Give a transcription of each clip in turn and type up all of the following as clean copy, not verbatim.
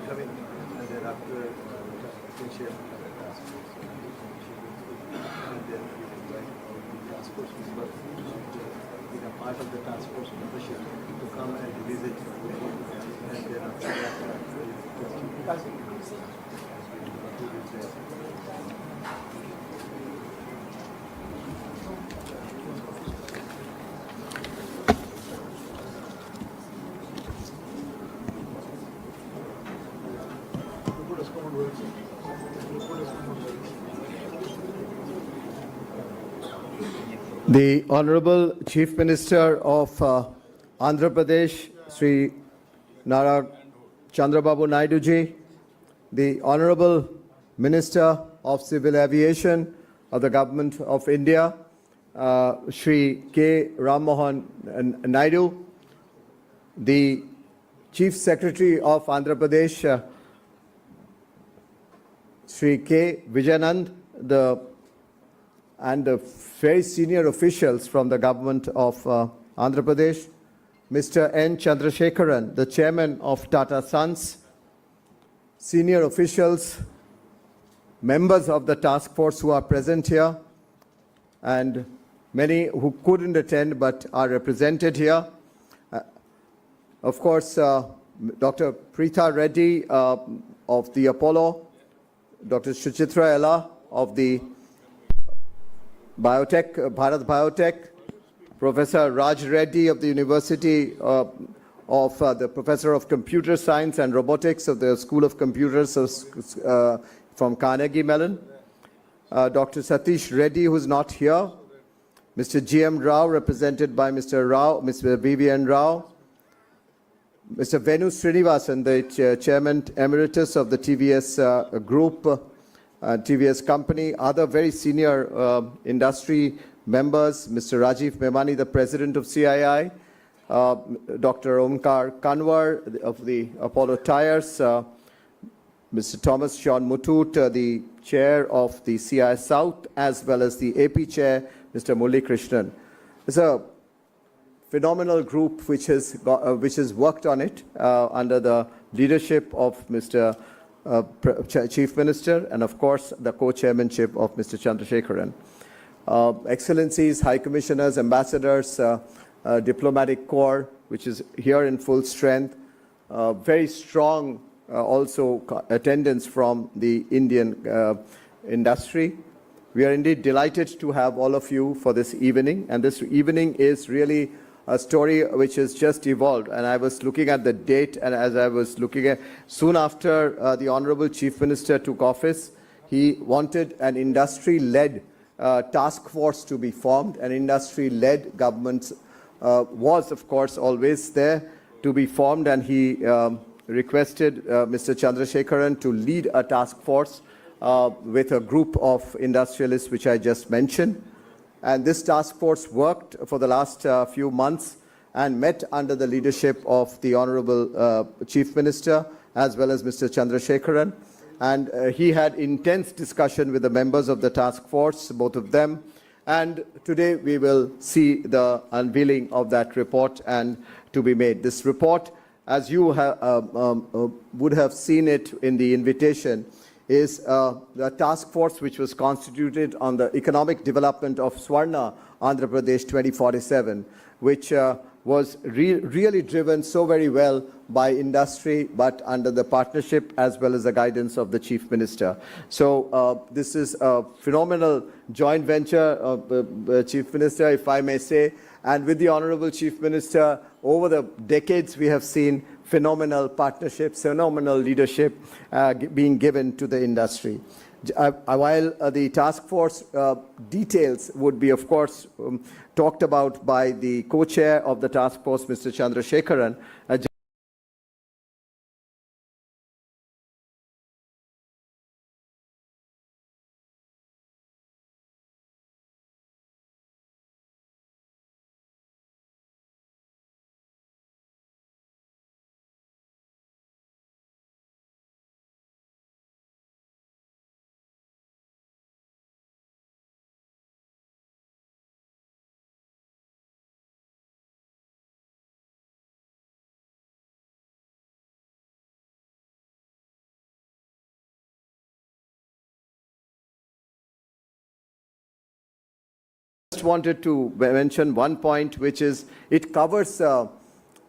coming, and thereafter initiate the task force. And then we invite all the task force members to become part of the task force membership to come and visit, and then after that, The Honorable Chief Minister of Andhra Pradesh, Sri Nara Chandrababu Naidu ji, the Honorable Minister of Civil Aviation of the Government of India, Sri K. Ram Mohan Naidu, the Chief Secretary of Andhra Pradesh, Sri K. Vijayanand, and the very senior officials from the government of Andhra Pradesh, Mr. N. Chandrasekharan, the chairman of Tata Sons, senior officials, members of the task force who are present here, and many who couldn't attend but are represented here. Of course, Dr. Preetha Reddy of the Apollo, Dr. Suchitra Ella of the Biotech, Bharat Biotech, Professor Raj Reddy of the University the Professor of Computer Science and Robotics of the School of Computers from Carnegie Mellon, Dr. Satish Reddy, who is not here, Mr. G.M. Rao, represented by Mr. Rao, Mr. B.V.N. Rao, Mr. Venu Srinivasan, the Chairman Emeritus of the TVS Group, TVS company, other very senior industry members, Mr. Rajiv Memani, the President of CII, Dr. Omkar Kanwar of the Apollo Tyres, Mr. Thomas Sean Mutut, the Chair of the CI South, as well as the AP Chair, Mr. Murli Krishnan. It's a phenomenal group which has worked on it under the leadership of Mr. Chief Minister, and of course the co-chairmanship of Mr. Chandrasekharan. Excellencies, High Commissioners, Ambassadors, Diplomatic Corps, which is here in full strength, very strong also attendance from the Indian industry. We are indeed delighted to have all of you for this evening, and this evening is really a story which has just evolved. And I was looking at the date, and as I was looking at, soon after the Honorable Chief Minister took office, he wanted an industry-led task force to be formed. An industry-led government was, of course, always there to be formed, and he requested Mr. Chandrasekharan to lead a task force with a group of industrialists, which I just mentioned. And this task force worked for the last few months and met under the leadership of the Honorable Chief Minister as well as Mr. Chandrasekharan. And he had intense discussion with the members of the task force, both of them. And today we will see the unveiling of that report and to be made. This report, as you would have seen it in the invitation, is the task force which was constituted on the economic development of Swarna Andhra Pradesh 2047, which was really driven so very well by industry, but under the partnership as well as the guidance of the Chief Minister. So this is a phenomenal joint venture of Chief Minister, if I may say, and with the Honorable Chief Minister, over the decades we have seen phenomenal partnerships, phenomenal leadership being given to the industry. While the task force details would be, of course, talked about by the co-chair of the task force, Mr. Chandrasekharan, wanted to mention one point, which is it covers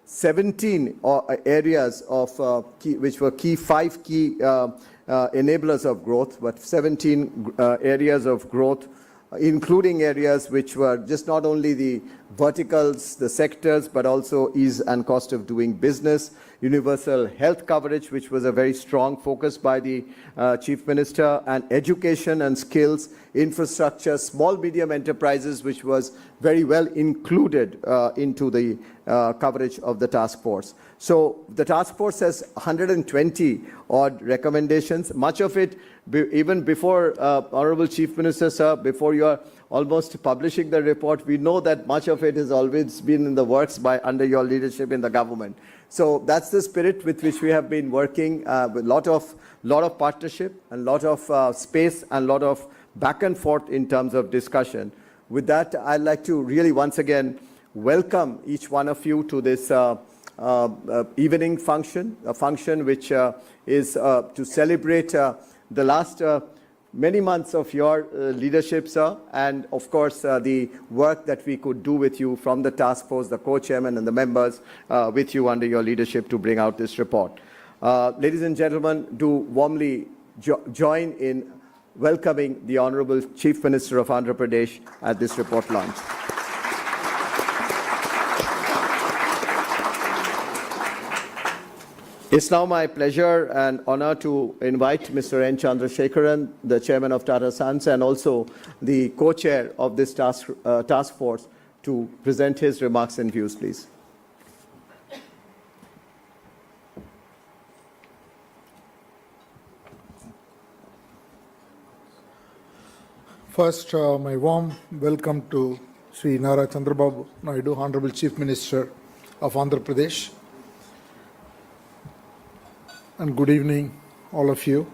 17 areas of which were five key enablers of growth, but 17 areas of growth, including areas which were just not only the verticals, the sectors, but also ease and cost of doing business, universal health coverage, which was a very strong focus by the Chief Minister, and education and skills, infrastructure, small medium enterprises, which was very well included into the coverage of the task force. So the task force has 120 odd recommendations, much of it even before Honorable Chief Minister, sir, before you are almost publishing the report, we know that much of it has always been in the works under your leadership in the government. So that's the spirit with which we have been working, with lot of partnership and lot of space and lot of back and forth in terms of discussion. With that, I'd like to really once again welcome each one of you to this evening function, a function which is to celebrate the last many months of your leadership, sir, and of course the work that we could do with you from the task force, the co-chairman and the members with you under your leadership to bring out this report. Ladies and gentlemen, do warmly join in welcoming the Honorable Chief Minister of Andhra Pradesh at this report launch. It's now my pleasure and honor to invite Mr. N. Chandrasekharan, the chairman of Tata Sons and also the co-chair of this task force, to present his remarks and views, please. First, my warm welcome to Sri Nara Chandrababu Naidu, Honorable Chief Minister of Andhra Pradesh. And good evening, all of you,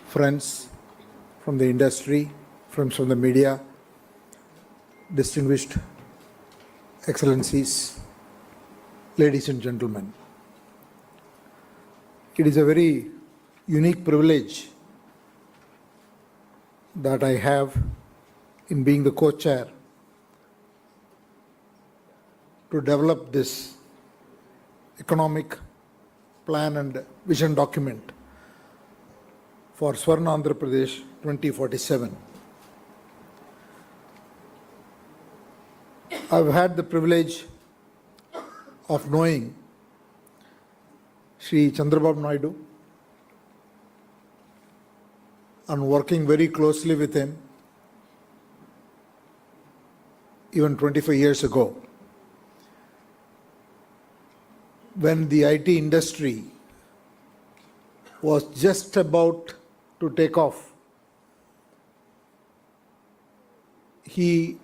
friends from the industry, friends from the media, distinguished excellencies, ladies and gentlemen. It is a very unique privilege that I have in being the co-chair to develop this economic plan and vision document for Swarna Andhra Pradesh 2047. I've had the privilege of knowing Sri Chandrababu Naidu and working very closely with him even 25 years ago, when the IT industry was just about to take off. He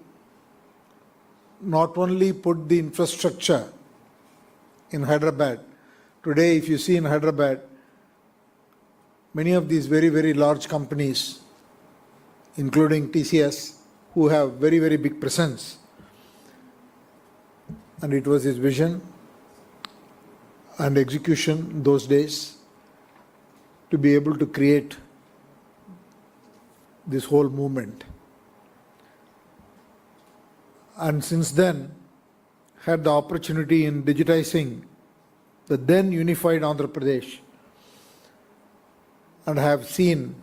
not only put the infrastructure in Hyderabad. Today, if you see in Hyderabad, many of these very, very large companies, including TCS, who have very, very big presence. And it was his vision and execution in those days to be able to create this whole movement. And since then, had the opportunity in digitizing the then unified Andhra Pradesh, and have seen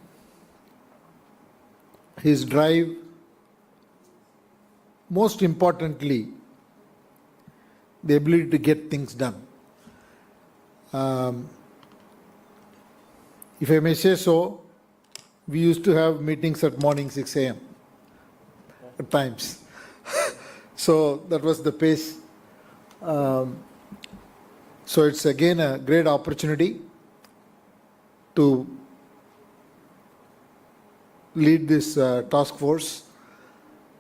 his drive, most importantly, the ability to get things done. If I may say so, we used to have meetings at morning 6 a.m. at times. So that was the pace. So it's again a great opportunity to lead this task force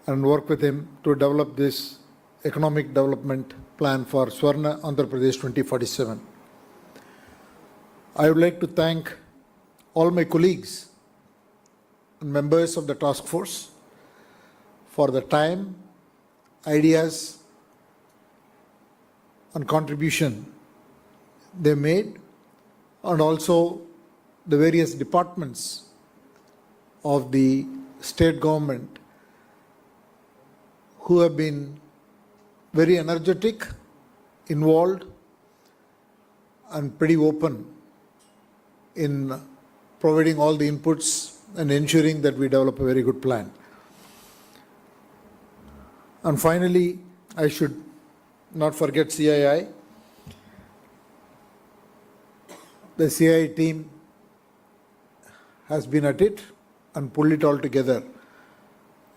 and work with him to develop this economic development plan for Swarna Andhra Pradesh 2047. I would like to thank all my colleagues and members of the task force for the time, ideas, and contribution they made, and also the various departments of the state government who have been very energetic, involved, and pretty open in providing all the inputs and ensuring that we develop a very good plan. And finally, I should not forget CII. The CII team has been at it and pulled it all together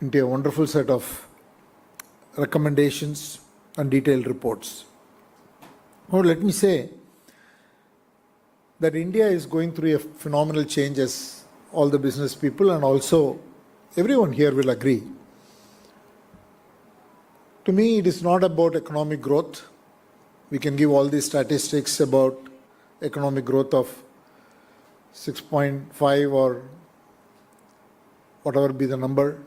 into a wonderful set of recommendations and detailed reports. Now, let me say that India is going through a phenomenal change, as all the business people and also everyone here will agree. To me, it is not about economic growth. We can give all these statistics about economic growth of 6.5 or whatever be the number.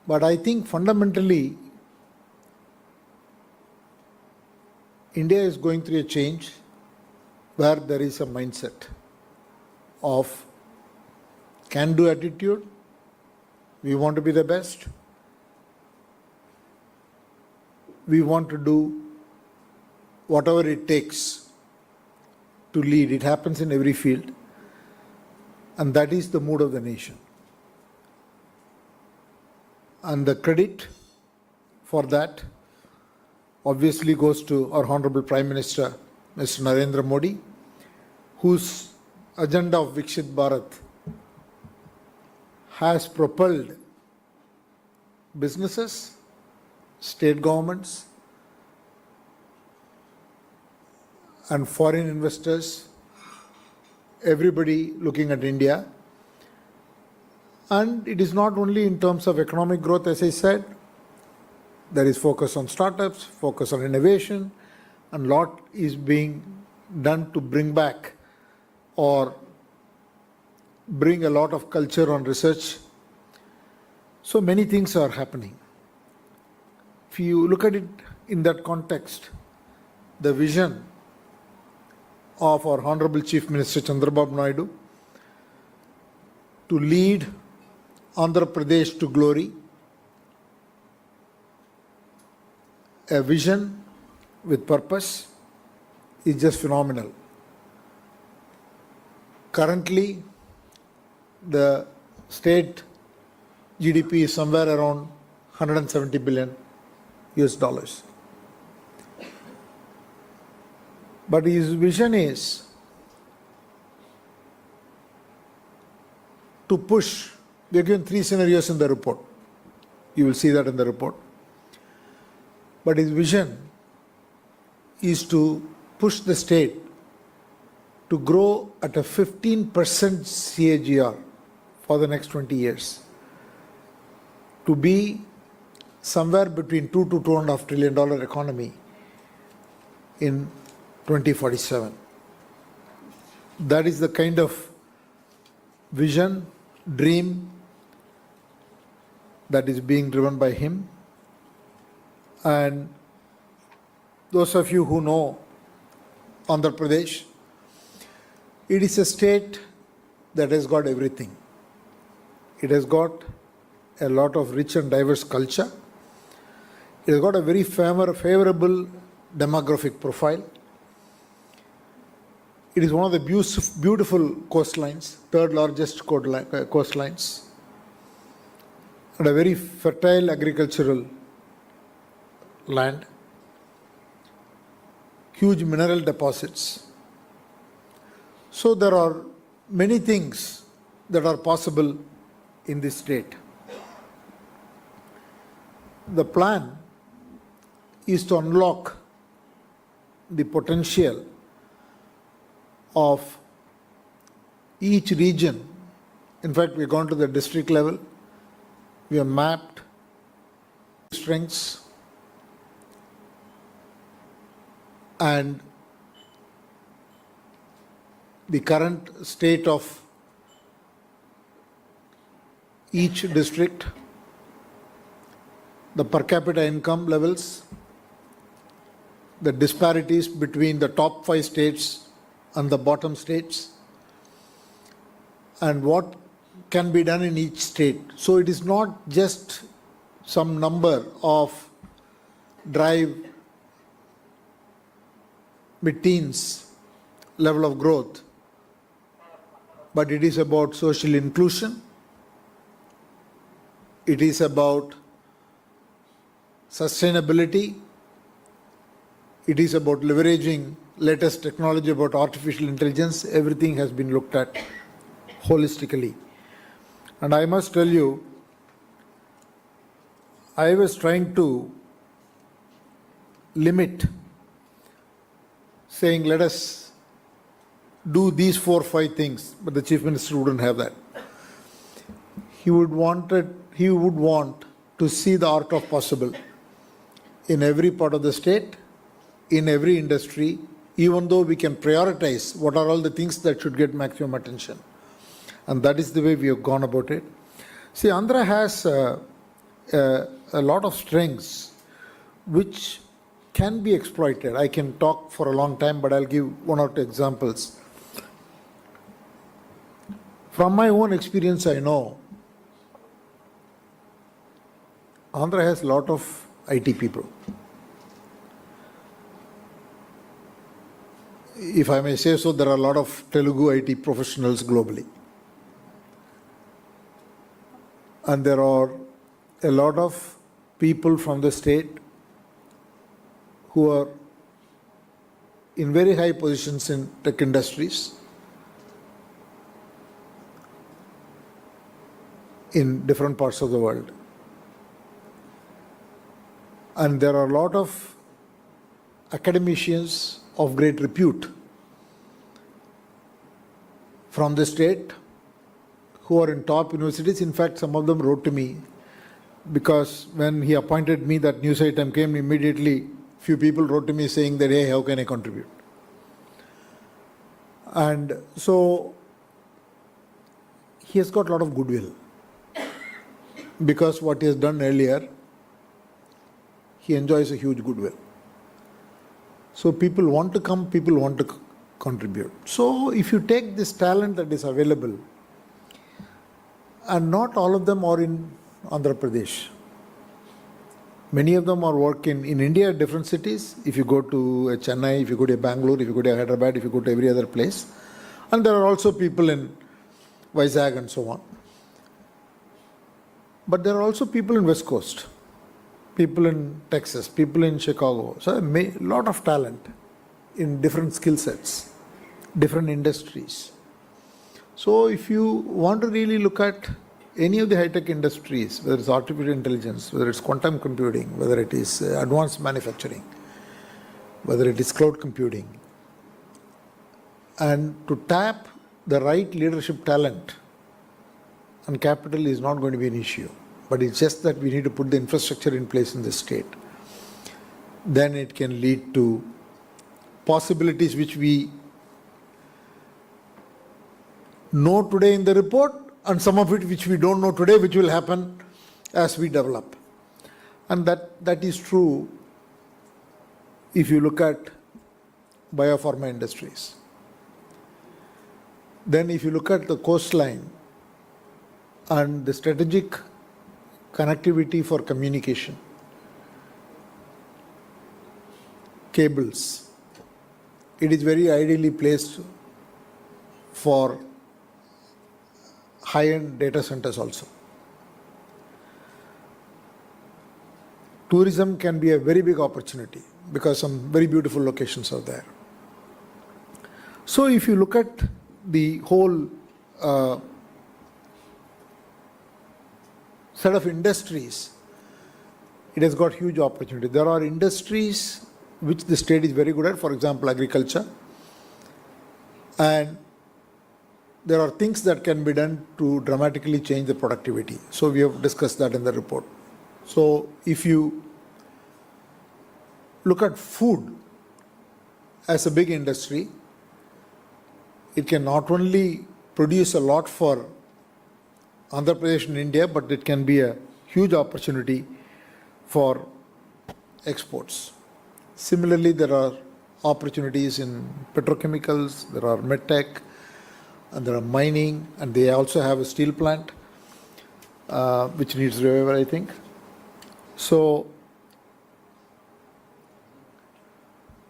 But I think fundamentally, India is going through a change where there is a mindset of can-do attitude. We want to be the best. We want to do whatever it takes to lead. It happens in every field. And that is the mood of the nation. And the credit for that obviously goes to our Honorable Prime Minister, Mr. Narendra Modi, whose agenda of Viksit Bharat has propelled businesses, state governments, and foreign investors, everybody looking at India. And it is not only in terms of economic growth, as I said. There is focus on startups, focus on innovation, and lot is being done to bring back or bring a lot of culture on research. So many things are happening. If you look at it in that context, the vision of our Honorable Chief Minister Chandrababu Naidu to lead Andhra Pradesh to glory, a vision with purpose, is just phenomenal. Currently, the state GDP is somewhere around 170 billion US dollars. But his vision is to push. We are given 3 scenarios in the report. You will see that in the report. But his vision is to push the state to grow at a 15% CAGR for the next 20 years, to be somewhere between $2 to $2.5 trillion economy in 2047. That is the kind of vision, dream that is being driven by him. And those of you who know Andhra Pradesh, it is a state that has got everything. It has got a lot of rich and diverse culture. It has got a very favorable demographic profile. It is one of the beautiful coastlines, third largest coastlines, and a very fertile agricultural land, huge mineral deposits. So there are many things that are possible in this state. The plan is to unlock the potential of each region. In fact, we have gone to the district level. We have mapped strengths and the current state of each district, the per capita income levels, the disparities between the top 5 states and the bottom states, and what can be done in each state. So it is not just some number of drive mid-teens level of growth, but it is about social inclusion, it is about sustainability, it is about leveraging latest technology about artificial intelligence. Everything has been looked at holistically. And I must tell you, I was trying to limit, saying let us do these 4 or 5 things, but the Chief Minister wouldn't have that. He would want to see the art of possible in every part of the state, in every industry, even though we can prioritize what are all the things that should get maximum attention. And that is the way we have gone about it. See, Andhra has a lot of strengths which can be exploited. I can talk for a long time, but I'll give 1 or 2 examples. From my own experience, I know Andhra has a lot of IT people. If I may say so, there are a lot of Telugu IT professionals globally. And there are a lot of people from the state who are in very high positions in tech industries, in different parts of the world. And there are a lot of academicians of great repute from the state who are in top universities. In fact, some of them wrote to me, because when he appointed me, that news item came immediately. Few people wrote to me saying that, hey, how can I contribute? And so he has got a lot of goodwill, because what he has done earlier, he enjoys a huge goodwill. So people want to come, people want to contribute. So if you take this talent that is available, and not all of them are in Andhra Pradesh. Many of them are working in India, different cities. If you go to Chennai, if you go to Bangalore, if you go to Hyderabad, if you go to every other place. And there are also people in Vizag and so on. But there are also people in West Coast, people in Texas, people in Chicago. So a lot of talent in different skill sets, different industries. So if you want to really look at any of the high-tech industries, whether it's artificial intelligence, whether it's quantum computing, whether it is advanced manufacturing, whether it is cloud computing, and to tap the right leadership talent and capital is not going to be an issue. But it's just that we need to put the infrastructure in place in the state. Then it can lead to possibilities which we know today in the report, and some of it which we don't know today, which will happen as we develop. And that is true if you look at biopharma industries. Then if you look at the coastline and the strategic connectivity for communication, cables, it is very ideally placed for high-end data centers also. Tourism can be a very big opportunity because some very beautiful locations are there. So if you look at the whole set of industries, it has got huge opportunity. There are industries which the state is very good at, for example, agriculture. And there are things that can be done to dramatically change the productivity. So we have discussed that in the report. So if you look at food as a big industry, it can not only produce a lot for Andhra Pradesh and India, but it can be a huge opportunity for exports. Similarly, there are opportunities in petrochemicals, there are medtech, and there are mining, and they also have a steel plant, which needs revival, I think. So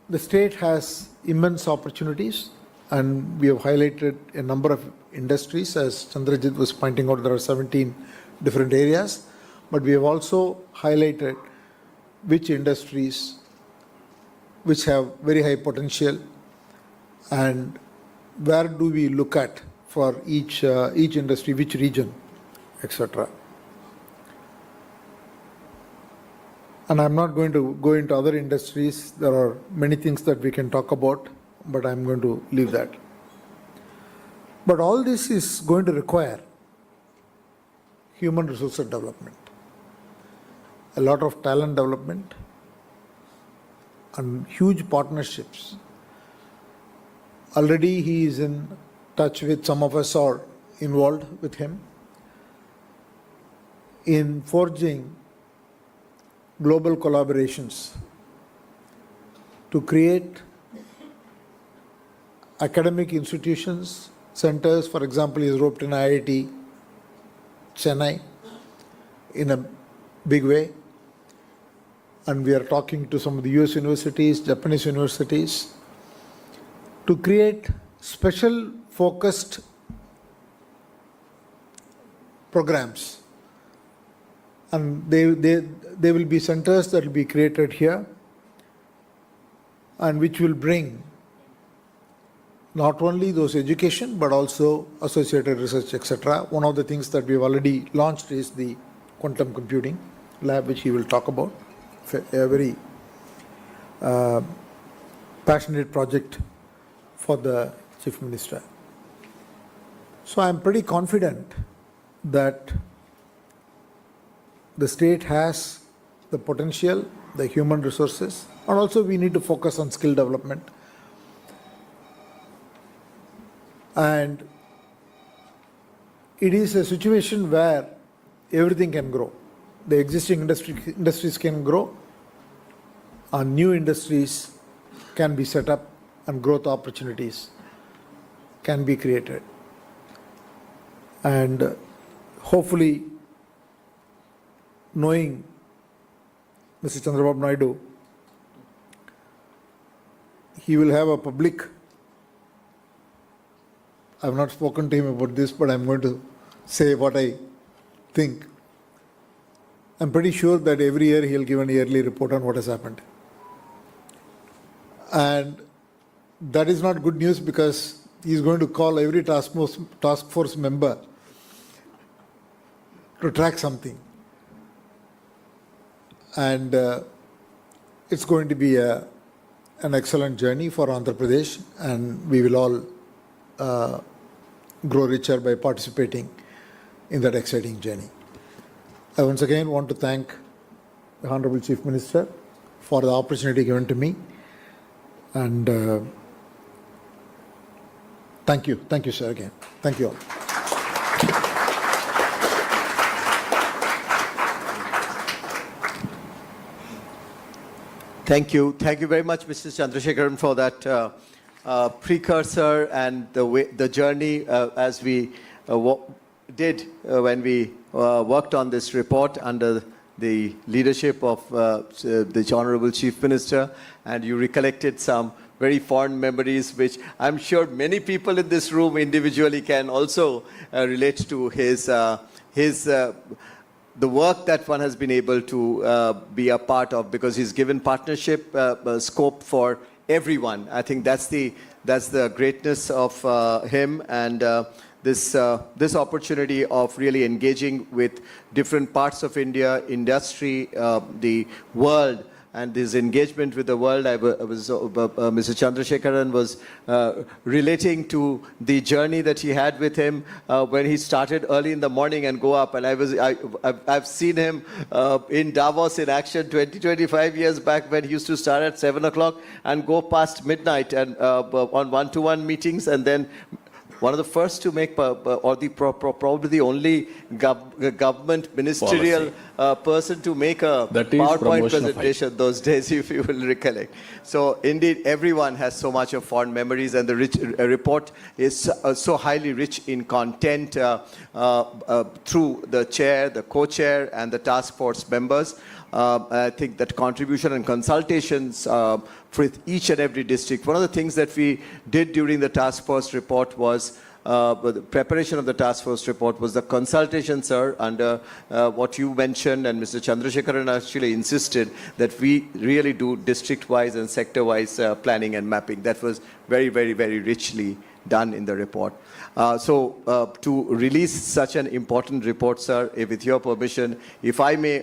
the state has immense opportunities, and we have highlighted a number of industries. As Chandrajit was pointing out, there are 17 different areas, but we have also highlighted which industries which have very high potential and where do we look at for each industry, which region, etc. And I'm not going to go into other industries. There are many things that we can talk about, but I'm going to leave that. But all this is going to require human resources development, a lot of talent development, and huge partnerships. Already he is in touch with, some of us are involved with him in forging global collaborations to create academic institutions, centers. For example, he is roped in IIT Chennai in a big way. And we are talking to some of the US universities, Japanese universities, to create special focused programs. And they will be centers that will be created here, and which will bring not only those education but also associated research, etc. One of the things that we have already launched is the quantum computing lab, which he will talk about. A very passionate project for the Chief Minister. So I am pretty confident that the state has the potential, the human resources, and also we need to focus on skill development. And it is a situation where everything can grow. The existing industries can grow, and new industries can be set up, and growth opportunities can be created. And hopefully, knowing Mr. Chandrababu Naidu, he will have a public, I have not spoken to him about this, but I am going to say what I think. I am pretty sure that every year he will give an yearly report on what has happened. And that is not good news, because he is going to call every task force member to track something. And it's going to be an excellent journey for Andhra Pradesh, and we will all grow richer by participating in that exciting journey. I once again want to thank the Honorable Chief Minister for the opportunity given to me, and thank you, sir, again. Thank you all. Thank you very much, Mr. Chandrasekharan, for that precursor and the journey as we did when we worked on this report under the leadership of the Honorable Chief Minister, and you recollected some very fond memories, which I'm sure many people in this room individually can also relate to the work that one has been able to be a part of, because he's given partnership scope for everyone. I think that's the greatness of him, and this opportunity of really engaging with different parts of India, industry, the world, and this engagement with the world. Mr. Chandrasekharan was relating to the journey that he had with him when he started early in the morning and go up. And I've seen him in Davos in action 20-25 years back, when he used to start at 7 o'clock and go past midnight and on one-to-one meetings, and then one of the first to make, or probably the only government ministerial person to make a That is PowerPoint promotion of presentation those days, if you will recollect. So indeed, everyone has so much of fond memories, and the report is so highly rich in content through the chair, the co-chair, and the task force members. I think that contribution and consultations with each and every district. One of the things that we did during the task force report was the preparation of the task force report was the consultation, sir, under what you mentioned, and Mr. Chandrasekharan actually insisted that we really do district-wise and sector-wise planning and mapping. That was very, very, very richly done in the report. So to release such an important report, sir, with your permission, if I may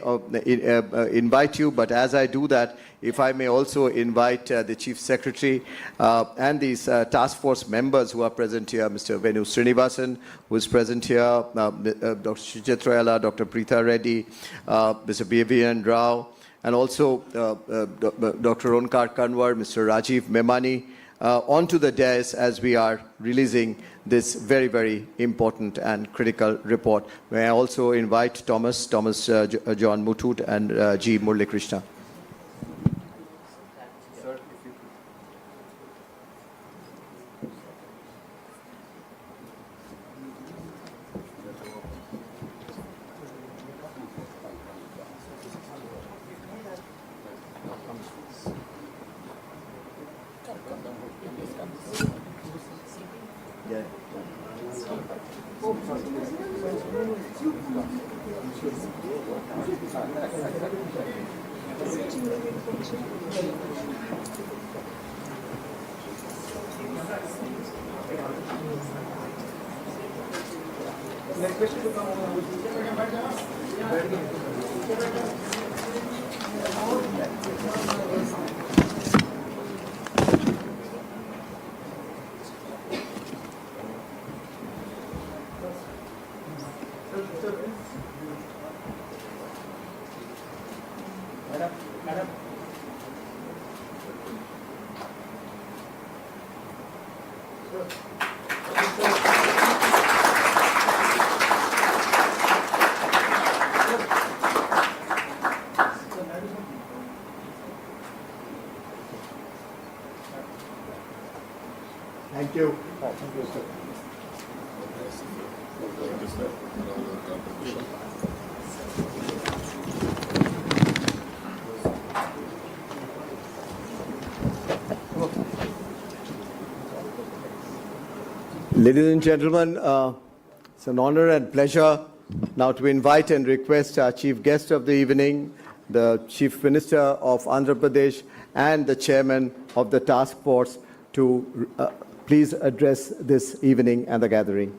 invite you, but as I do that, if I may also invite the Chief Secretary and these task force members who are present here, Mr. Venu Srinivasan, who is present here, Dr. Suchitrayala, Dr. Preetha Reddy, Mr. B.V.N. Rao, and also Dr. Onkar Kanwar, Mr. Rajiv Memani, onto the dais as we are releasing this very, very important and critical report. May I also invite Thomas John Muthoot, and G. Murli Krishna. Thank you. Thank you, sir. Ladies and gentlemen, it's an honor and pleasure now to invite and request our chief guest of the evening, the Chief Minister of Andhra Pradesh and the Chairman of the task force, to please address this evening and the gathering.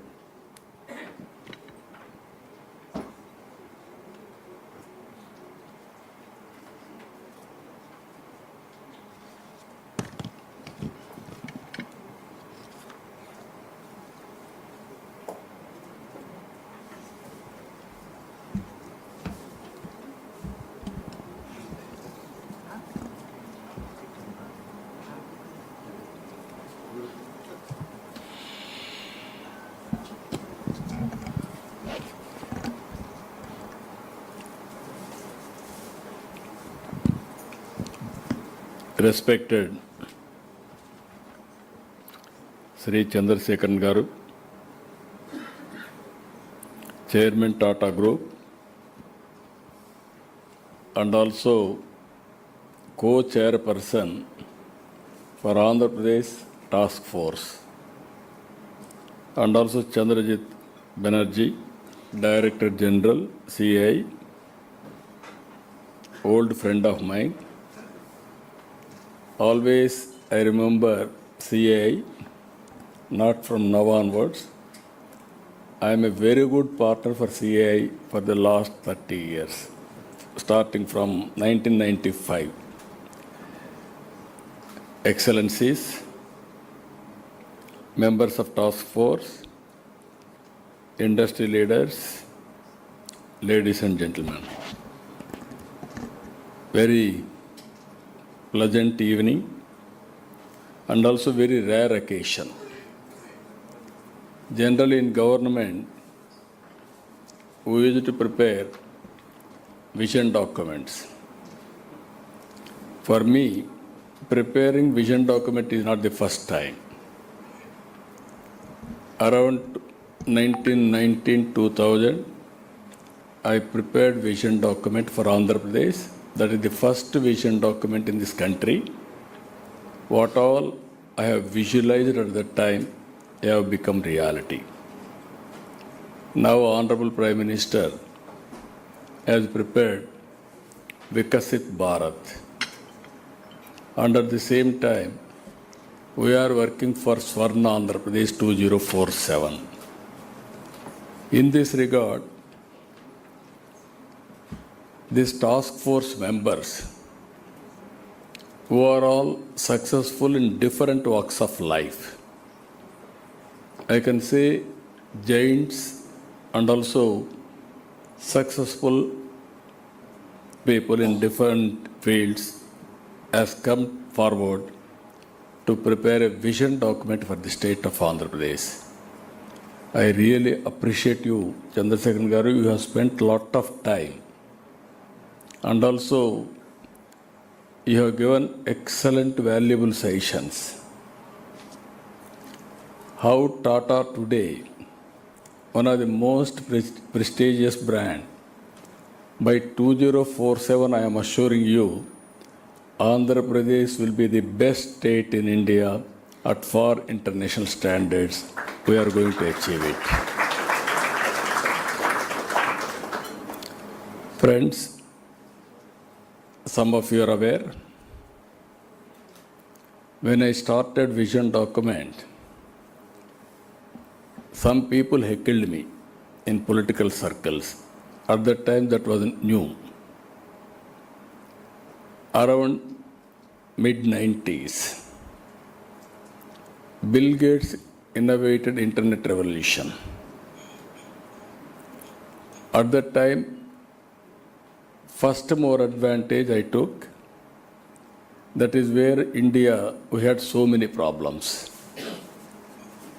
Respected Sri Chandrasekharan Garu, Chairman Tata Group, and also co-chairperson for Andhra Pradesh Task Force, and also Chandrajit Banerjee, Director General, CAI, old friend of mine. Always I remember CAI, not from now onwards. I am a very good partner for CAI for the last 30 years, starting from 1995. Excellencies, members of task force, industry leaders, ladies and gentlemen. Very pleasant evening and also very rare occasion. Generally in government, we used to prepare vision documents. For me, preparing vision document is not the first time. Around 1919-2000, I prepared vision document for Andhra Pradesh. That is the first vision document in this country. What all I have visualized at that time have become reality. Now Honorable Prime Minister has prepared Vikasit Bharat. Under the same time, we are working for Swarna Andhra Pradesh 2047. In this regard, these task force members who are all successful in different walks of life, I can say giants and also successful people in different fields has come forward to prepare a vision document for the state of Andhra Pradesh. I really appreciate you, Chandrasekharan Garu. You have spent a lot of time and also you have given excellent, valuable suggestions. How Tata today, one of the most prestigious brand, by 2047, I am assuring you, Andhra Pradesh will be the best state in India at far international standards. We are going to achieve it. Friends, some of you are aware, when I started vision document, some people heckled me in political circles. At that time, that was new. Around mid-90s, Bill Gates innovated internet revolution. At that time, first more advantage I took, that is where India, we had so many problems.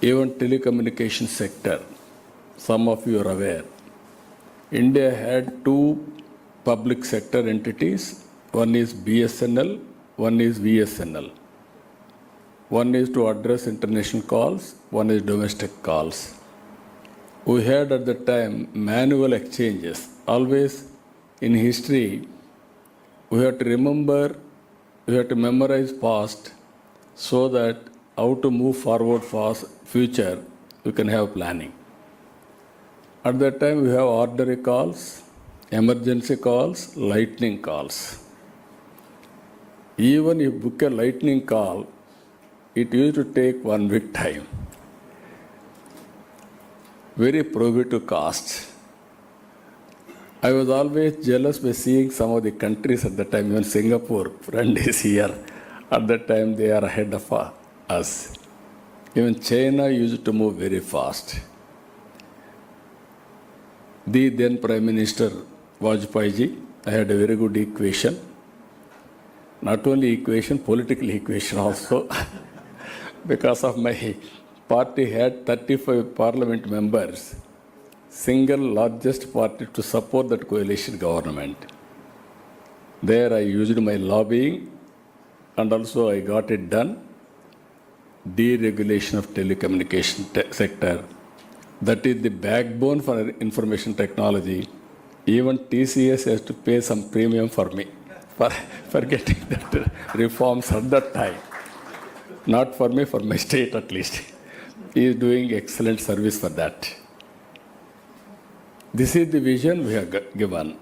Even telecommunication sector, some of you are aware, India had two public sector entities. One is BSNL, one is VSNL. One is to address international calls, one is domestic calls. We had at the time manual exchanges. Always in history, we have to remember, we have to memorize past so that how to move forward fast future, we can have planning. At that time, we have ordinary calls, emergency calls, lightning calls. Even if you book a lightning call, it used to take 1 week time. Very prohibitive cost. I was always jealous by seeing some of the countries at the time, even Singapore, friend is here. At that time, they are ahead of us. Even China used to move very fast. The then Prime Minister Vajpayee ji, I had a very good equation. Not only equation, political equation also. Because of my party had 35 parliament members, single largest party to support that coalition government. There I used my lobbying and also I got it done. Deregulation of telecommunication sector. That is the backbone for information technology. Even TCS has to pay some premium for me for getting that reforms at that time. Not for me, for my state at least. He is doing excellent service for that. This is the vision we have given.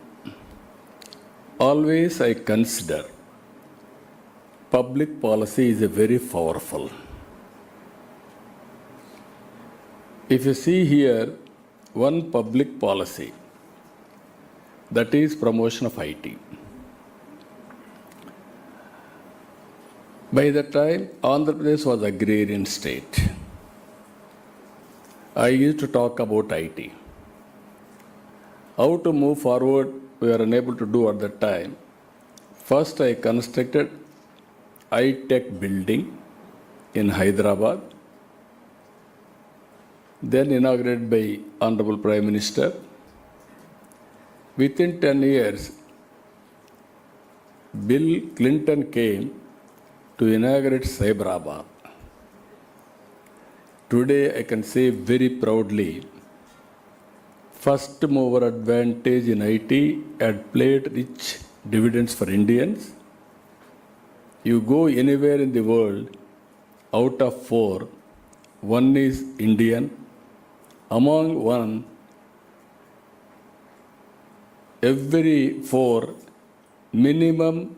Always I consider public policy is a very powerful. If you see here, one public policy, that is promotion of IT. By the time Andhra Pradesh was agrarian state, I used to talk about IT. How to move forward, we were unable to do at that time. First, I constructed iTech building in Hyderabad. then inaugurated by Honorable Prime Minister. Within 10 years, Bill Clinton came to inaugurate Cyberabad. Today I can say very proudly, first mover advantage in IT had played rich dividends for Indians. You go anywhere in the world, out of 4, 1 is Indian. Among 1, every 4, minimum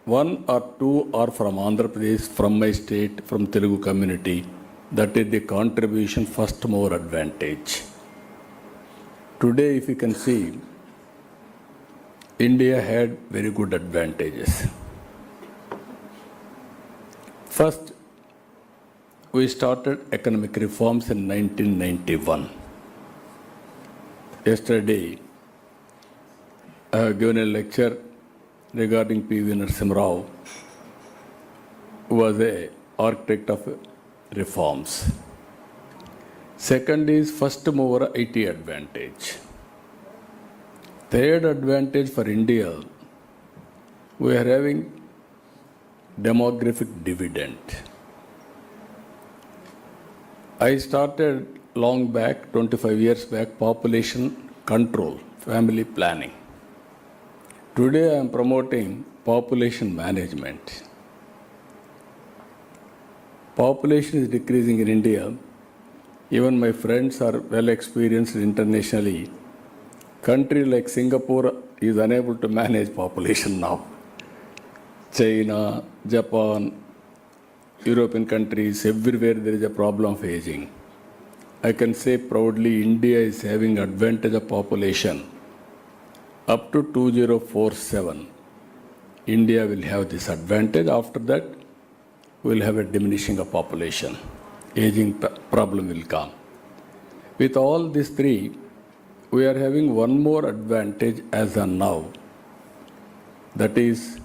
1 or 2 are from Andhra Pradesh, from my state, from Telugu community. That is the contribution, first mover advantage. Today, if you can see, India had very good advantages. First, we started economic reforms in 1991. Yesterday, I have given a lecture regarding P.V. Narasimha Rao, who was an architect of reforms. Second is first mover IT advantage. Third advantage for India, we are having demographic dividend. I started long back, 25 years back, population control, family planning. Today I am promoting population management. Population is decreasing in India. Even my friends are well experienced internationally. Country like Singapore is unable to manage population now. China, Japan, European countries, everywhere there is a problem of aging. I can say proudly India is having advantage of population. Up to 2047, India will have this advantage. After that, we will have a diminishing of population. Aging problem will come. With all these 3, we are having one more advantage as of now. That is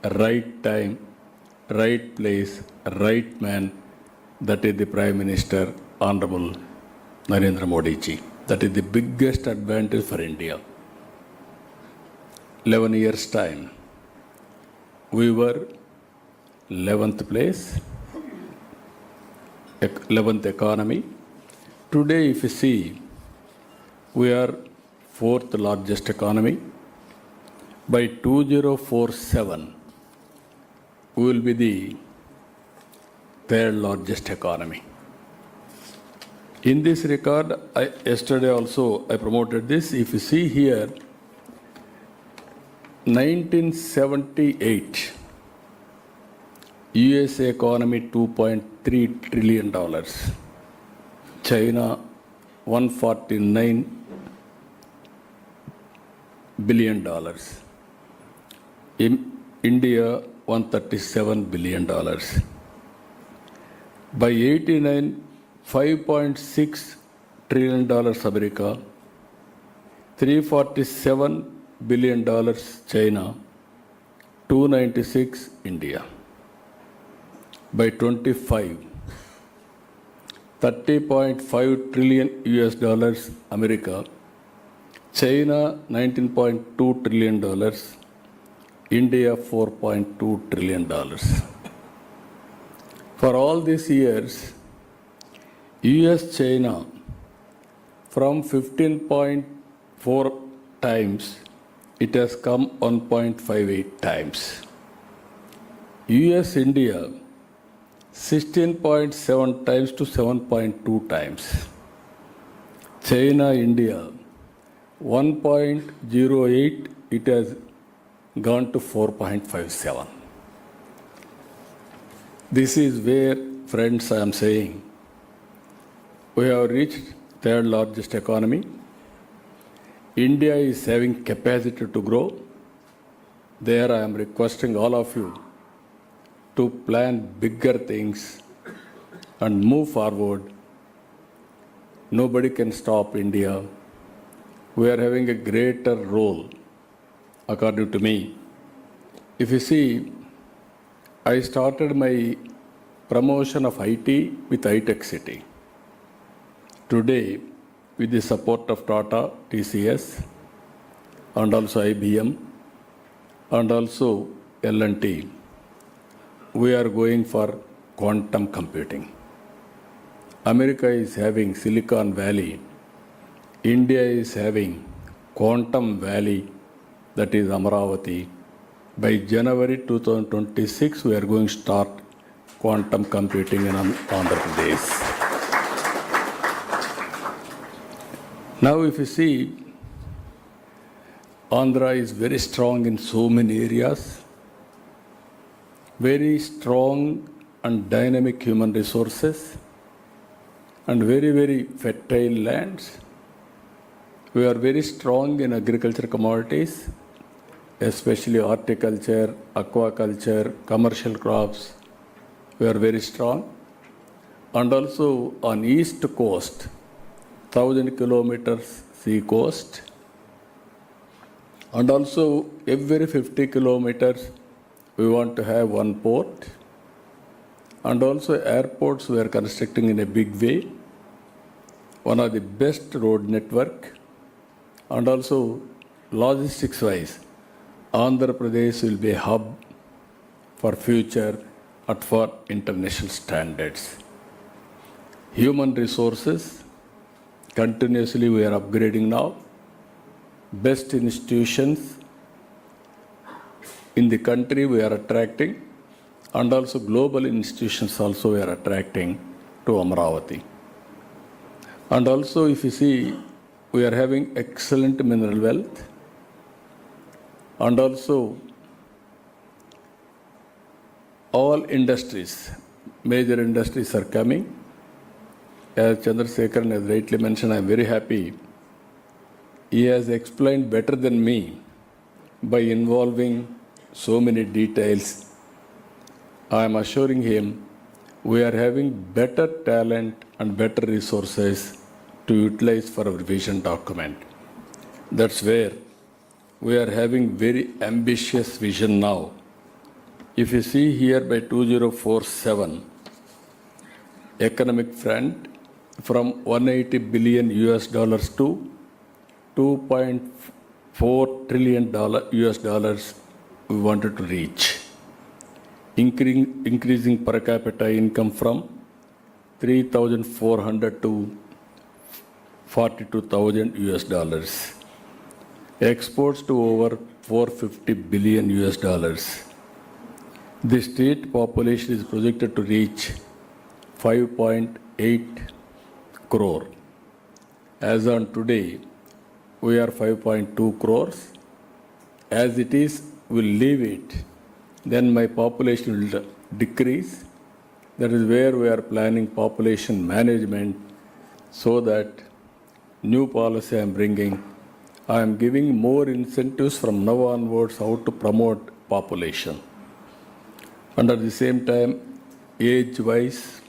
right time, right place, right man. That is the Prime Minister, Honorable Narendra Modi ji. That is the biggest advantage for India. 11 years time, we were 11th place, 11th economy. Today, if you see, we are 4th largest economy. By 2047, we will be the 3rd largest economy. In this regard, yesterday also I promoted this. If you see here, 1978, USA economy $2.3 trillion, China $149 billion, India $137 billion. By 89, $5.6 trillion America, $347 billion China, 296 India. By 25, $30.5 trillion US dollars America, China $19.2 trillion, India $4.2 trillion. For all these years, US China from 15.4 times, it has come 1.58 times. US India 16.7 times to 7.2 times. China India 1.08, it has gone to 4.57. This is where, friends, I am saying, we have reached 3rd largest economy. India is having capacity to grow. There I am requesting all of you to plan bigger things and move forward. Nobody can stop India. We are having a greater role, according to me. If you see, I started my promotion of IT with iTech City. Today, with the support of Tata, TCS, and also IBM, and also L&T, we are going for quantum computing. America is having Silicon Valley. India is having Quantum Valley, that is Amaravati. By January 2026, we are going to start quantum computing in Andhra Pradesh. Now, if you see, Andhra is very strong in so many areas, very strong and dynamic human resources, and very, very fertile lands. We are very strong in agriculture commodities, especially horticulture, aquaculture, commercial crops. We are very strong. And also on east coast, 1,000 kilometers sea coast. And also every 50 kilometers, we want to have one port. And also airports we are constructing in a big way. One of the best road network. And also logistics wise, Andhra Pradesh will be a hub for future and for international standards. Human resources, continuously we are upgrading now. Best institutions in the country we are attracting, and also global institutions also we are attracting to Amaravati. And also if you see, we are having excellent mineral wealth, and also all industries, major industries are coming. As Chandrasekharan has rightly mentioned, I am very happy. He has explained better than me by involving so many details. I am assuring him we are having better talent and better resources to utilize for our vision document. That's where we are having very ambitious vision now. If you see here by 2047, economic front from 180 billion US dollars to 2.4 trillion US dollars we wanted to reach. Increasing per capita income from 3,400 to 42,000 US dollars. Exports to over 450 billion US dollars. The state population is projected to reach 5.8 crore. As on today, we are 5.2 crores. As it is, we'll leave it. Then my population will decrease. That is where we are planning population management, so that new policy I am bringing. I am giving more incentives from now onwards how to promote population. And at the same time, age-wise,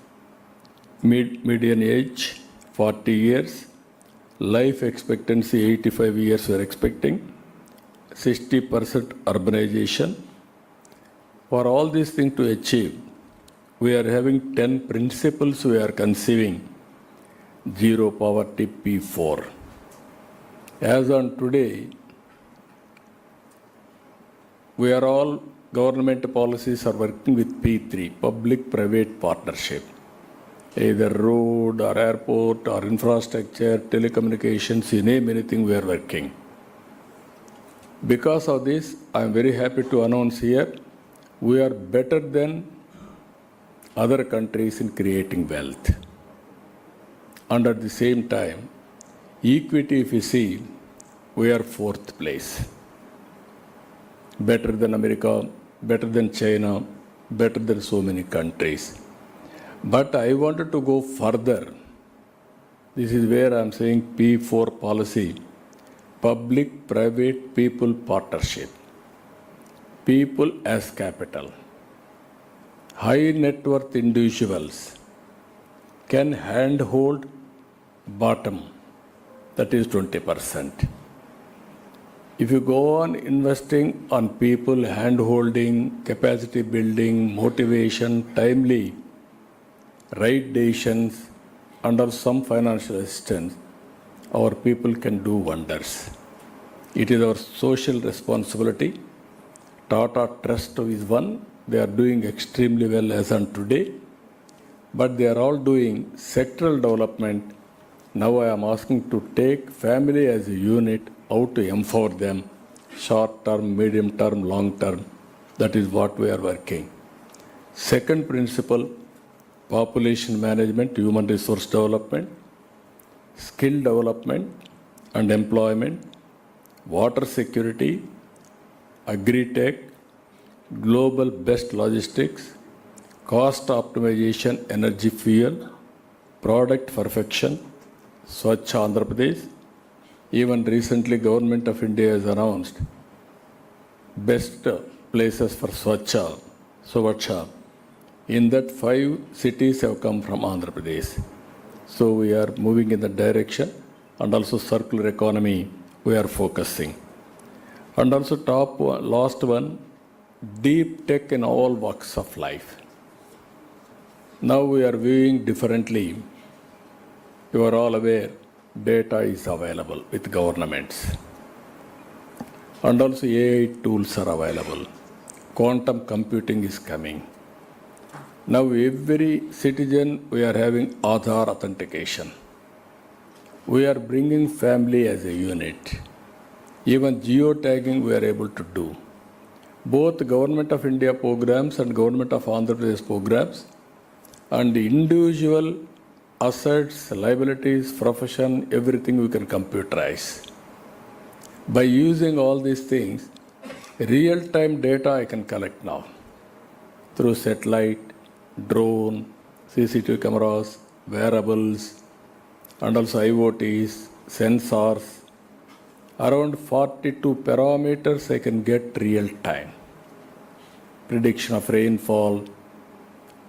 median age 40 years, life expectancy 85 years we are expecting, 60% urbanization. For all these things to achieve, we are having 10 principles we are conceiving. Zero poverty P4. As on today, we are all government policies are working with P3, public-private partnership. Either road or airport or infrastructure, telecommunications, you name anything we are working. Because of this, I am very happy to announce here, we are better than other countries in creating wealth. And at the same time, equity, if you see, we are 4th place. Better than America, better than China, better than so many countries. But I wanted to go further. This is where I am saying P4 policy, public-private people partnership. People as capital. High net worth individuals can handhold bottom, that is 20%. If you go on investing on people, hand-holding, capacity building, motivation, timely, right decisions, under some financial assistance, our people can do wonders. It is our social responsibility. Tata Trust is one. They are doing extremely well as on today, but they are all doing sectoral development. Now I am asking to take family as a unit, how to empower them, short term, medium term, long term. That is what we are working. Second principle, population management, human resource development, skill development and employment, water security, agri-tech, global best logistics, cost optimization, energy fuel, product perfection, Swachh Andhra Pradesh. Even recently, Government of India has announced best places for Swachh. In that, 5 cities have come from Andhra Pradesh. So we are moving in that direction, and also circular economy we are focusing. And also last one, deep tech in all walks of life. Now we are viewing differently. You are all aware, data is available with governments. And also AI tools are available. Quantum computing is coming. Now every citizen, we are having Aadhaar authentication. We are bringing family as a unit. Even geotagging we are able to do. Both Government of India programs and Government of Andhra Pradesh programs and the individual assets, liabilities, profession, everything we can computerize. By using all these things, real-time data I can collect now through satellite, drone, CCTV cameras, wearables, and also IoTs, sensors. Around 42 parameters I can get real time. Prediction of rainfall,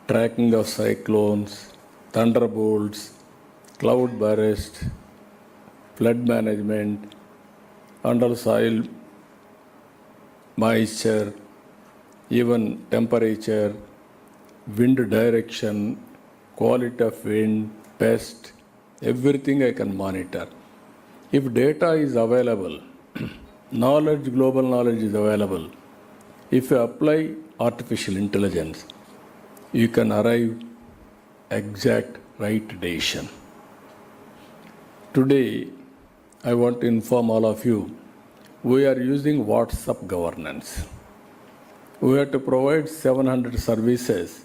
tracking of cyclones, thunderbolts, cloud burst, flood management, and also soil moisture, even temperature, wind direction, quality of wind, pest, everything I can monitor. If data is available, knowledge, global knowledge is available, if you apply artificial intelligence, you can arrive exact right decision. Today, I want to inform all of you, we are using WhatsApp governance. We have to provide 700 services.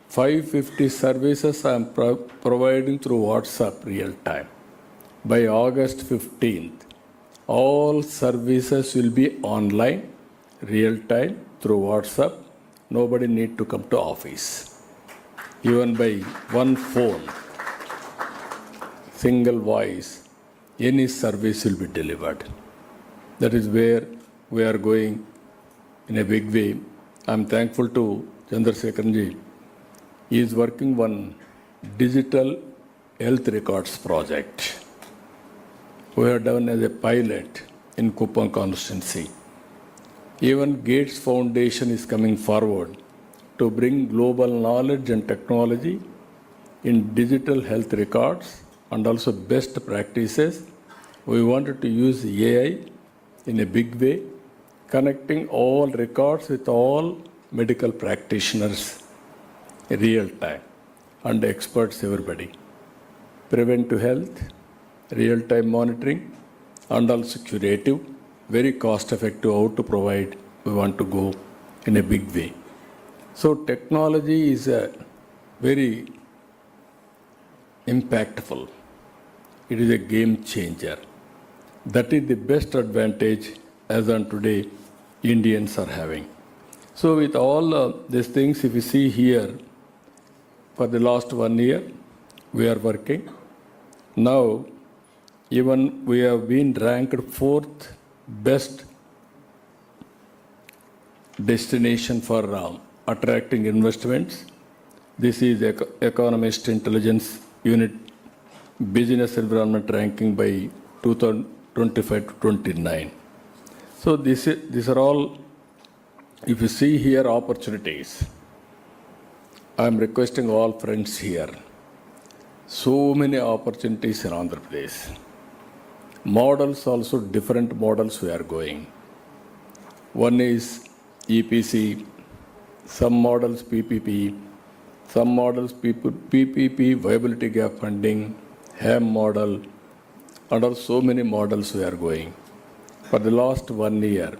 550 services I am providing through WhatsApp real time. By August 15th, all services will be online, real time, through WhatsApp. Nobody need to come to office. Even by one phone, single voice, any service will be delivered. That is where we are going in a big way. I am thankful to Chandrasekharanji. He is working on digital health records project. We have done as a pilot in Kuppam constituency. Even Gates Foundation is coming forward to bring global knowledge and technology in digital health records and also best practices. We wanted to use AI in a big way, connecting all records with all medical practitioners real time and experts, everybody. Preventive health, real time monitoring, and also curative, very cost effective how to provide. We want to go in a big way. So technology is a very impactful. It is a game changer. That is the best advantage as on today Indians are having. So with all these things, if you see here, for the last 1 year, we are working. Now, even we have been ranked 4th best destination for attracting investments. This is Economist Intelligence Unit Business Environment ranking by 2025 to 29. So these are all, if you see here, opportunities. I am requesting all friends here. So many opportunities in Andhra Pradesh. Models also, different models we are going. One is EPC, some models PPP, some models PPP, viability gap funding, HAM model, and also so many models we are going. For the last 1 year,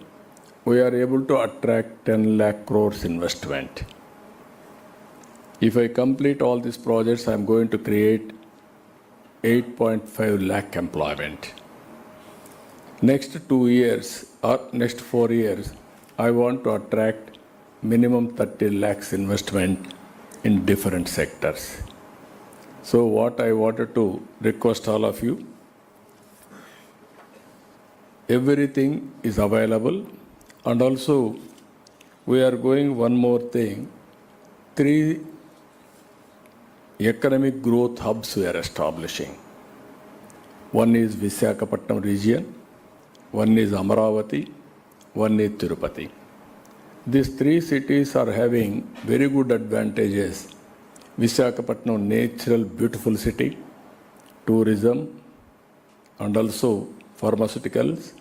we are able to attract 10 lakh crores investment. If I complete all these projects, I am going to create 8.5 lakh employment. Next 2 years or next 4 years, I want to attract minimum 30 lakhs investment in different sectors. So what I wanted to request all of you, everything is available, and also we are going one more thing, 3 economic growth hubs we are establishing. One is Visakhapatnam region, one is Amaravati, one is Tirupati. These 3 cities are having very good advantages. Visakhapatnam, natural, beautiful city, tourism, and also pharmaceuticals,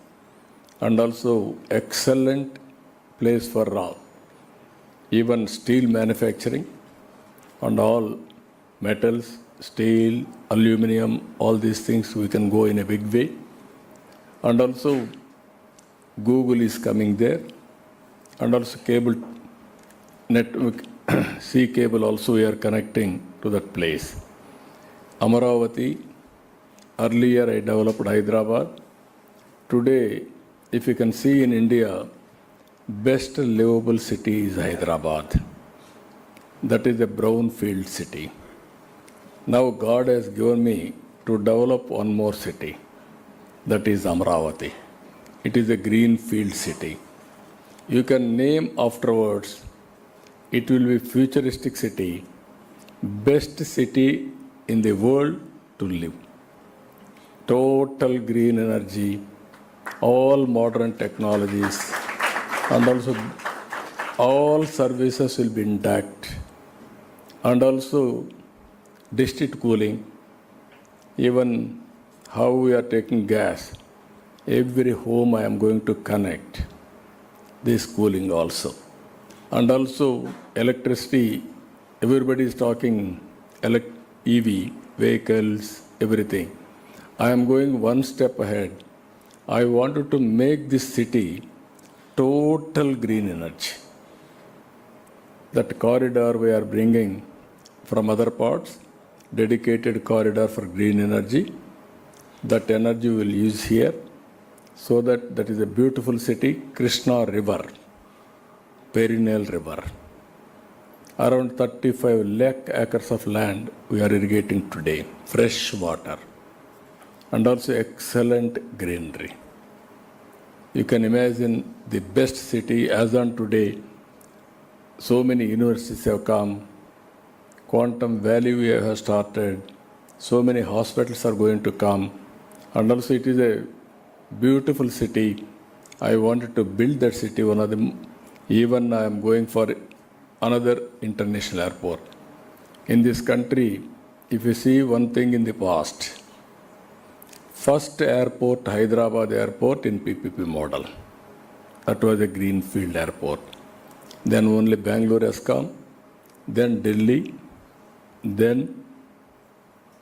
and also excellent place for even steel manufacturing and all metals, steel, aluminum, all these things we can go in a big way. And also Google is coming there, and also cable network, sea cable also we are connecting to that place. Amaravati, earlier I developed Hyderabad. Today, if you can see in India, best livable city is Hyderabad. That is a brownfield city. Now God has given me to develop one more city. That is Amaravati. It is a greenfield city. You can name afterwards, it will be futuristic city, best city in the world to live. Total green energy, all modern technologies, and also all services will be intact, and also district cooling, even how we are taking gas, every home I am going to connect this cooling also. And also electricity, everybody is talking EV, vehicles, everything. I am going one step ahead. I wanted to make this city total green energy. That corridor we are bringing from other parts, dedicated corridor for green energy. That energy will use here, so that is a beautiful city. Krishna River, perennial river. Around 35 lakh acres of land we are irrigating today, fresh water, and also excellent greenery. You can imagine the best city as on today. So many universities have come, Quantum Valley we have started, so many hospitals are going to come, and also it is a beautiful city. I wanted to build that city, one of them. Even I am going for another international airport. In this country, if you see one thing in the past, first airport, Hyderabad airport in PPP model. That was a greenfield airport. Then only Bangalore has come, then Delhi, then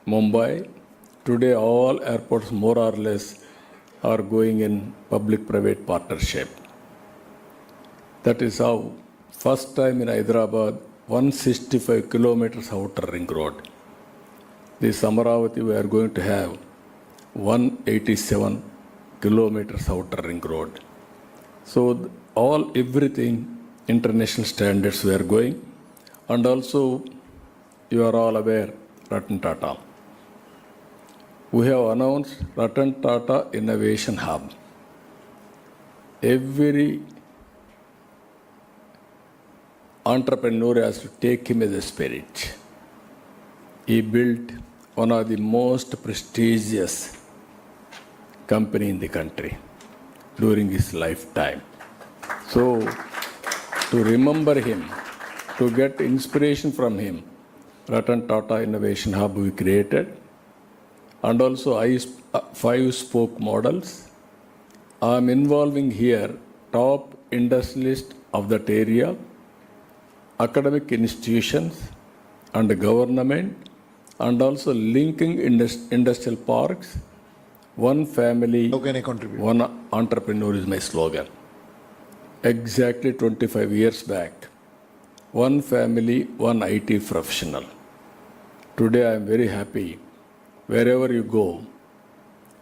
Mumbai. Today all airports more or less are going in public-private partnership. That is how first time in Hyderabad, 165 kilometers outer ring road. This Amaravati we are going to have 187 kilometers outer ring road. So everything international standards we are going. And also you are all aware, Ratan Tata. We have announced Ratan Tata Innovation Hub. Every entrepreneur has to take him as a spirit. He built one of the most prestigious company in the country during his lifetime. So, to remember him, to get inspiration from him, Ratan Tata Innovation Hub we created, and also 5 spoke models. I am involving here top industrialists of that area, academic institutions and government, and also linking industrial parks. One family, How can I contribute? one entrepreneur is my slogan. Exactly 25 years back, one family, one IT professional. Today I am very happy. Wherever you go,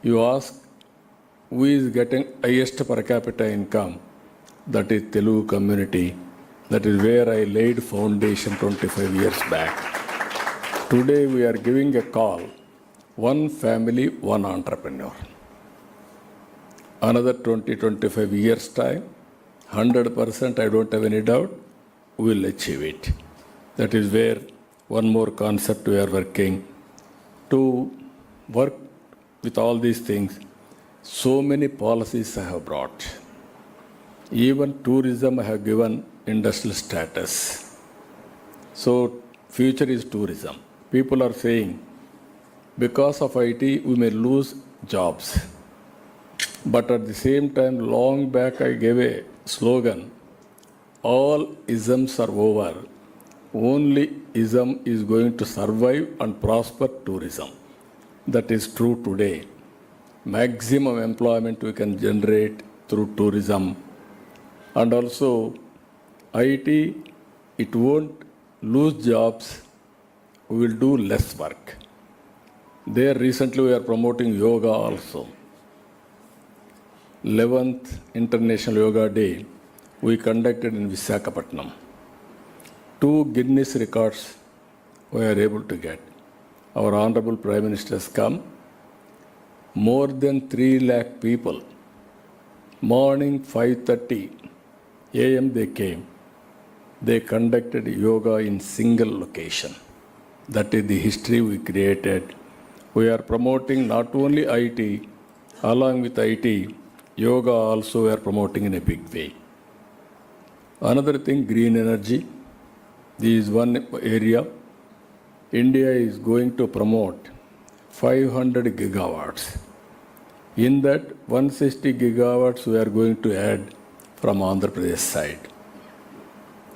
you ask who is getting highest per capita income. That is Telugu community. That is where I laid foundation 25 years back. Today we are giving a call, one family, one entrepreneur. Another 20-25 years time, 100% I don't have any doubt, we will achieve it. That is where one more concept we are working to work with all these things. So many policies I have brought. Even tourism I have given industrial status. So future is tourism. People are saying because of IT we may lose jobs. But at the same time, long back I gave a slogan, all isms are over. Only ism is going to survive and prosper tourism. That is true today. Maximum employment we can generate through tourism. And also IT, it won't lose jobs. We will do less work. There recently we are promoting yoga also. 11th International Yoga Day we conducted in Visakhapatnam. 2 Guinness records we are able to get. Our Honorable Prime Minister has come. More than 3 lakh people. Morning 5:30 a.m. they came. They conducted yoga in single location. That is the history we created. We are promoting not only IT, along with IT, yoga also we are promoting in a big way. Another thing, green energy. This is one area. India is going to promote 500 gigawatts. In that, 160 gigawatts we are going to add from Andhra Pradesh side.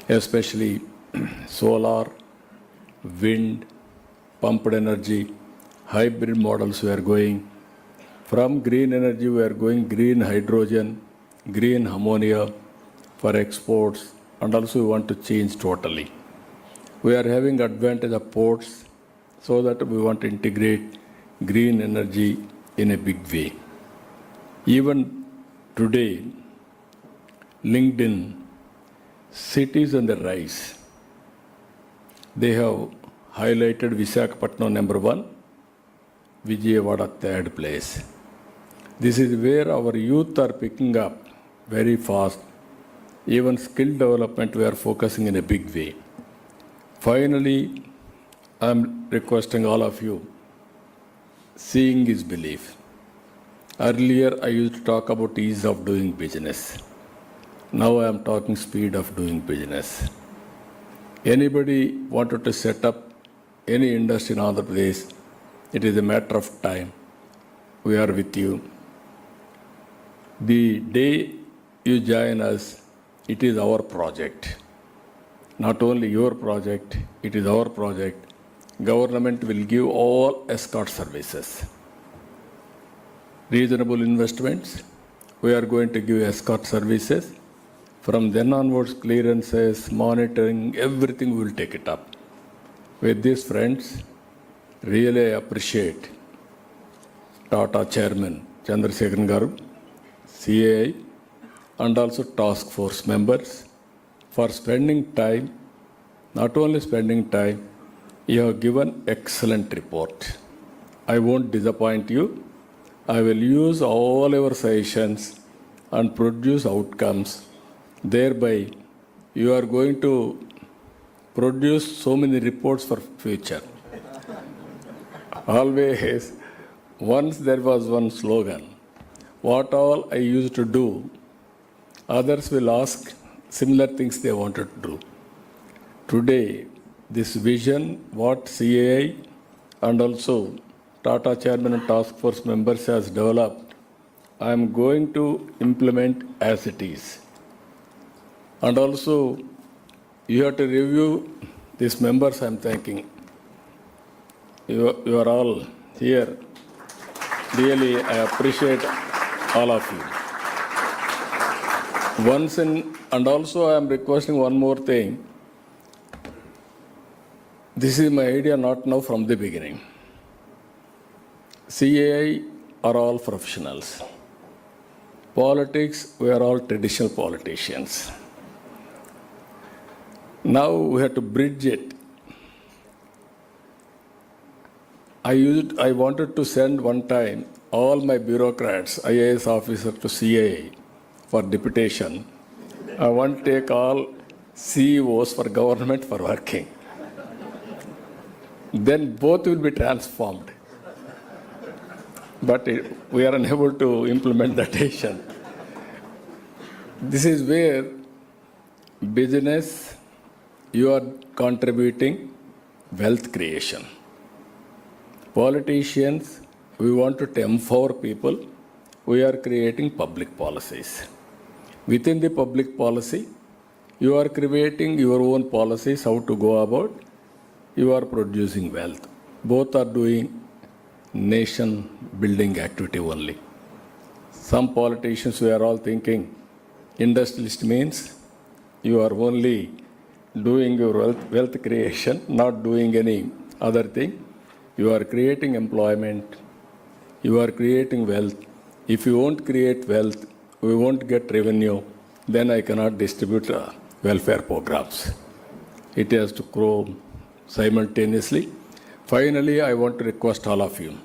Especially solar, wind, pumped energy, hybrid models we are going. From green energy we are going green hydrogen, green ammonia for exports, and also we want to change totally. We are having advantage of ports so that we want to integrate green energy in a big way. Even today, LinkedIn, cities on the rise. They have highlighted Visakhapatnam number 1, Vijayawada 3rd place. This is where our youth are picking up very fast. Even skill development we are focusing in a big way. Finally, I am requesting all of you, seeing is belief. Earlier I used to talk about ease of doing business. Now I am talking speed of doing business. Anybody wanted to set up any industry in Andhra Pradesh, it is a matter of time. We are with you. The day you join us, it is our project. Not only your project, it is our project. Government will give all escort services. Reasonable investments, we are going to give escort services. From then onwards, clearances, monitoring, everything we will take it up. With these friends, really I appreciate Tata Chairman Chandrasekharan Garu, CAI, and also task force members for spending time, not only spending time, you have given excellent report. I won't disappoint you. I will use all your suggestions and produce outcomes. Thereby, you are going to produce so many reports for future. Always, once there was one slogan, what all I used to do, others will ask similar things they wanted to do. Today, this vision, what CAI and also Tata Chairman and Task Force members has developed, I am going to implement as it is. And also, you have to review these members I am thanking. You are all here. Really, I appreciate all of you. And also I am requesting one more thing. This is my idea, not now, from the beginning. CAI are all professionals. Politics, we are all traditional politicians. Now we have to bridge it. I wanted to send one time all my bureaucrats, IAS officers to CAI for deputation. I want to take all CEOs for government for working. Then both will be transformed. But we are unable to implement that decision. This is where business, you are contributing wealth creation. Politicians, we want to empower people. We are creating public policies. Within the public policy, you are creating your own policies, how to go about. You are producing wealth. Both are doing nation building activity only. Some politicians, we are all thinking, industrialist means you are only doing your wealth creation, not doing any other thing. You are creating employment. You are creating wealth. If you won't create wealth, we won't get revenue, then I cannot distribute welfare programs. It has to grow simultaneously. Finally, I want to request all of you,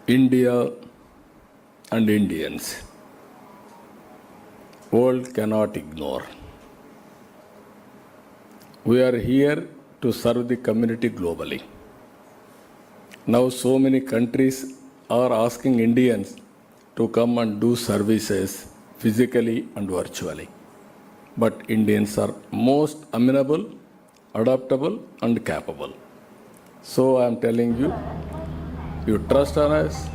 India and Indians, world cannot ignore. We are here to serve the community globally. Now so many countries are asking Indians to come and do services physically and virtually. But Indians are most amenable, adaptable and capable. So I am telling you, you trust on us,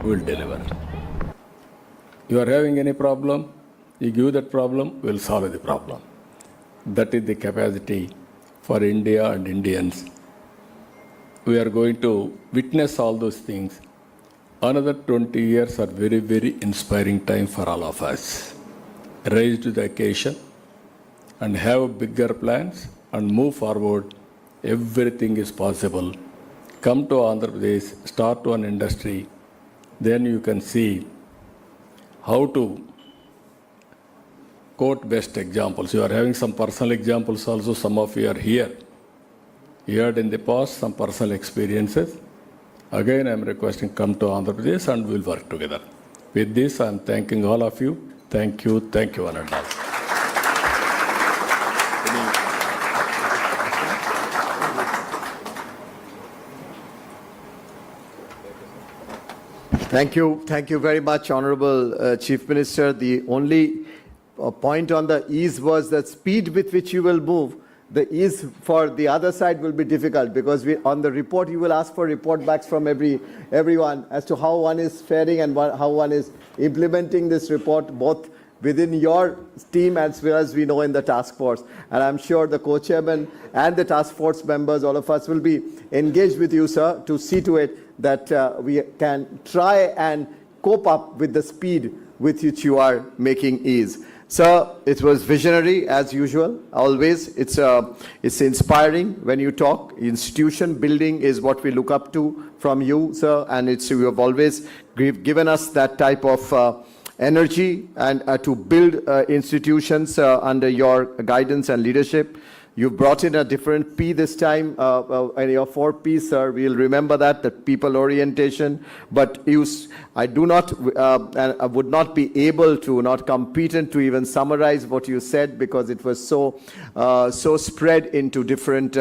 we will deliver. You are having any problem, you give that problem, we will solve the problem. That is the capacity for India and Indians. We are going to witness all those things. Another 20 years are very, very inspiring time for all of us. Rise to the occasion and have bigger plans and move forward. Everything is possible. Come to Andhra Pradesh, start one industry, then you can see how to quote best examples. You are having some personal examples also, some of you are here. You had in the past some personal experiences. Again, I am requesting come to Andhra Pradesh and we will work together. With this, I am thanking all of you. Thank you, one and all. Thank you very much, Honorable Chief Minister. The only point on the ease was the speed with which you will move. The ease for the other side will be difficult because on the report you will ask for report backs from everyone as to how one is faring and how one is implementing this report, both within your team as well as we know in the task force. And I'm sure the co-chairman and the task force members, all of us will be engaged with you, sir, to see to it that we can try and cope up with the speed with which you are making ease. Sir, it was visionary as usual, always. It's inspiring when you talk. Institution building is what we look up to from you, sir, and you have always given us that type of energy and to build institutions under your guidance and leadership. You brought in a different P this time, and your 4 Ps, sir. We'll remember that people orientation. But I do not, and I would not be able to, not competent to even summarize what you said because it was so spread into different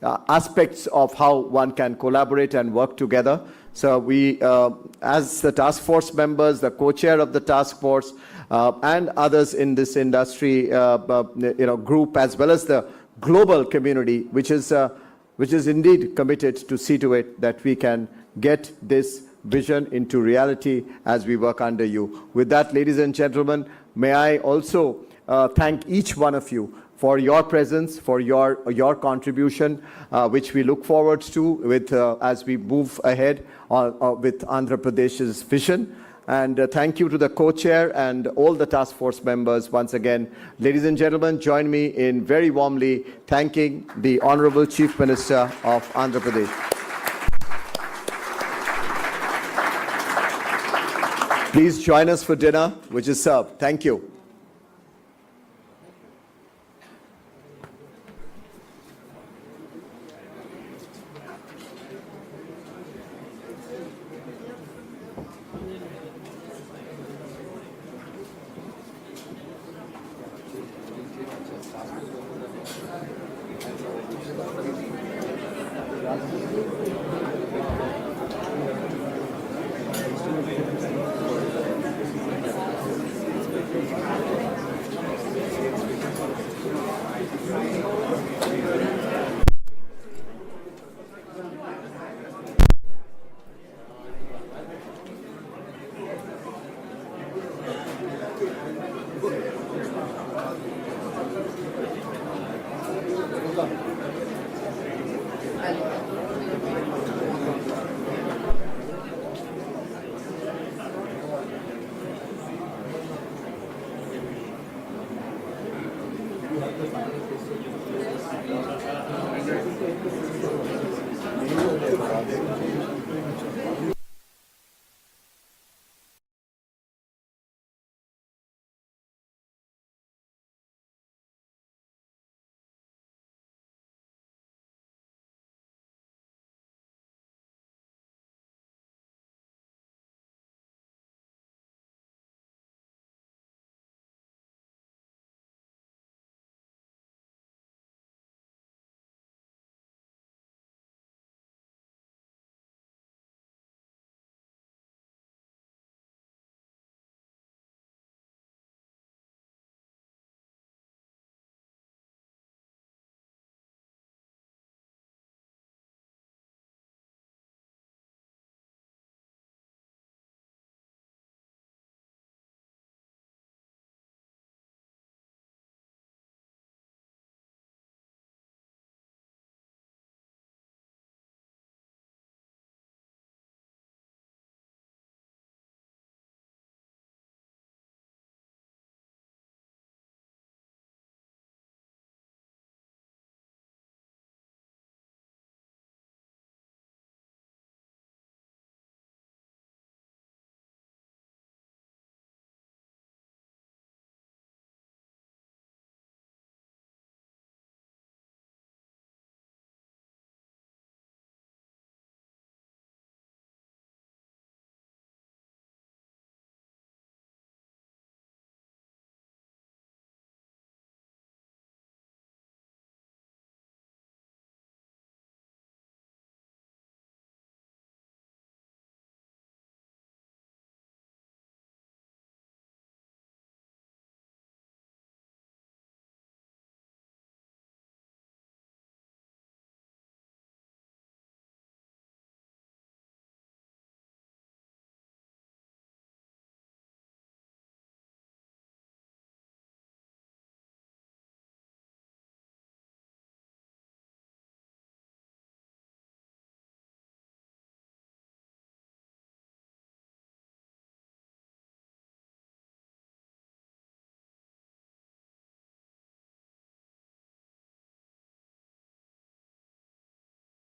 aspects of how one can collaborate and work together. So we, as the task force members, the co-chair of the task force, and others in this industry group, as well as the global community, which is indeed committed to see to it that we can get this vision into reality as we work under you. With that, ladies and gentlemen, may I also thank each one of you for your presence, for your contribution, which we look forward to with as we move ahead with Andhra Pradesh's vision. And thank you to the co-chair and all the task force members once again. Ladies and gentlemen, join me in very warmly thanking the Honorable Chief Minister of Andhra Pradesh. Please join us for dinner, which is served. Thank you.